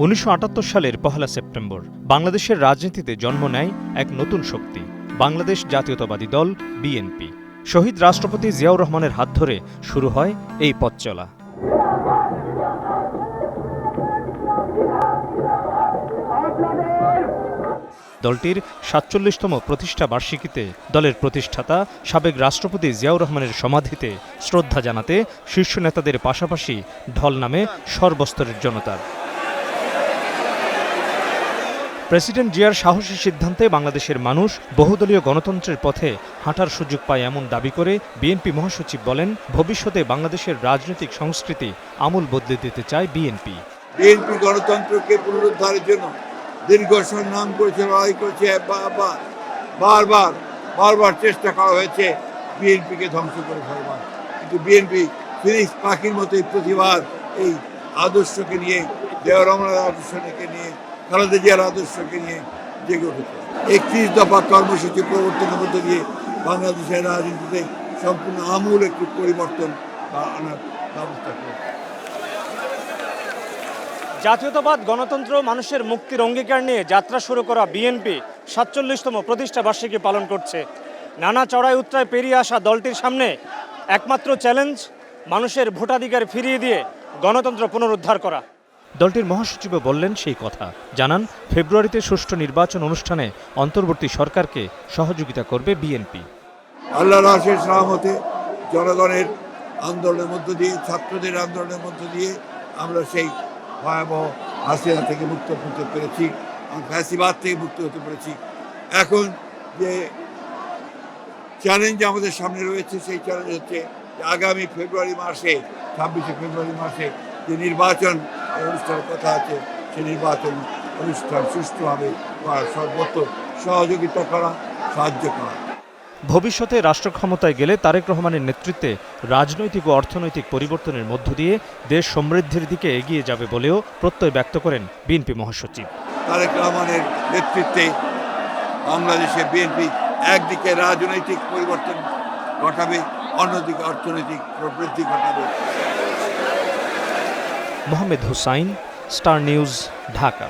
1978 সালের 1 সেপ্টেম্বর বাংলাদেশের রাজনীতিতে জন্ম নেয় এক নতুন শক্তি, বাংলাদেশ জাতীয়তাবাদী দল বিএনপি। শহীদ রাষ্ট্রপতি জিয়াউর রহমানের হাত ধরে শুরু হয় এই পথ চলা। দলটির ৪৭তম প্রতিষ্ঠা বার্ষিকীতে দলের প্রতিষ্ঠাতা সাবেক রাষ্ট্রপতি জিয়াউর রহমানের সমাধিতে শ্রদ্ধা জানাতে শীর্ষ নেতাদের পাশাপাশি ঢল নামে সর্বস্তরের জনতার। প্রেসিডেন্ট জিয়ার সাহসী সিদ্ধান্তে বাংলাদেশের মানুষ বহুদলীয় গণতন্ত্রের পথে হাঁটার সুযোগ পায় এমন দাবি করে বিএনপি মহাসচিব বলেন, ভবিষ্যতে বাংলাদেশের রাজনৈতিক সংস্কৃতি আমূল বদলে দিতে চায় বিএনপি। বিএনপি গণতন্ত্রকে পুনরুদ্ধারের জন্য দীর্ঘ সংগ্রাম করেছে, লড়াই করেছে, বারবার চেষ্টা করা হয়েছে বিএনপিকে ধ্বংস করে ফেলবার, কিন্তু বিএনপি ফিনিক্স পাখির মতোই প্রতিবার এই আদর্শকে নিয়ে, জিয়াউর রহমানের আদর্শকে নিয়ে, খালেদা জিয়ার আদর্শকে নিয়ে জেগে উঠেছে। 31 দফা কর্মসূচি প্রবর্তনের মধ্যে দিয়ে বাংলাদেশের রাজনীতিতে সম্পূর্ণ আমূল একটি পরিবর্তন আনার ব্যবস্থা করেছে। জাতীয়তাবাদ, গণতন্ত্র, মানুষের মুক্তির অঙ্গীকার নিয়ে যাত্রা শুরু করা বিএনপি ৪৭তম প্রতিষ্ঠা বার্ষিকী পালন করছে। নানা চড়াই উতরায় পেরিয়ে আসা দলটির সামনে একমাত্র চ্যালেঞ্জ মানুষের ভোটাধিকার ফিরিয়ে দিয়ে গণতন্ত্র পুনরুদ্ধার করা। দলটির মহাসচিবও বললেন সেই কথা, জানান ফেব্রুয়ারিতে সুষ্ঠু নির্বাচন অনুষ্ঠানে অন্তর্বর্তী সরকারকে সহযোগিতা করবে বিএনপি। আল্লাহর আশীর্বাদে সহমতে জনগণের আন্দোলনের মধ্য দিয়ে, ছাত্রদের আন্দোলনের মধ্য দিয়ে আমরা সেই ভয়াবহ হাসিনা থেকে মুক্ত হতে পেরেছি, ফ্যাসিবাদ থেকে মুক্ত হতে পেরেছি। এখন যে চ্যালেঞ্জ আমাদের সামনে রয়েছে, সেই চ্যালেঞ্জ হচ্ছে আগামী ফেব্রুয়ারি মাসে, 26শে ফেব্রুয়ারি মাসে যে নির্বাচন অনুষ্ঠানের কথা আছে, সেই নির্বাচন অনুষ্ঠান সুষ্ঠুভাবে করার সর্বত্র সহযোগিতা করা, সাহায্য করা। ভবিষ্যতে রাষ্ট্র ক্ষমতায় গেলে তারেক রহমানের নেতৃত্বে রাজনৈতিক ও অর্থনৈতিক পরিবর্তনের মধ্য দিয়ে দেশ সমৃদ্ধির দিকে এগিয়ে যাবে বলেও প্রত্যয় ব্যক্ত করেন বিএনপি মহাসচিব। তারেক রহমানের নেতৃত্বে বাংলাদেশে বিএনপি একদিকে রাজনৈতিক পরিবর্তন ঘটাবে, অন্যদিকে অর্থনৈতিক প্রবৃদ্ধি ঘটাবে। Mohammad Hussain, Star News, Dhaka.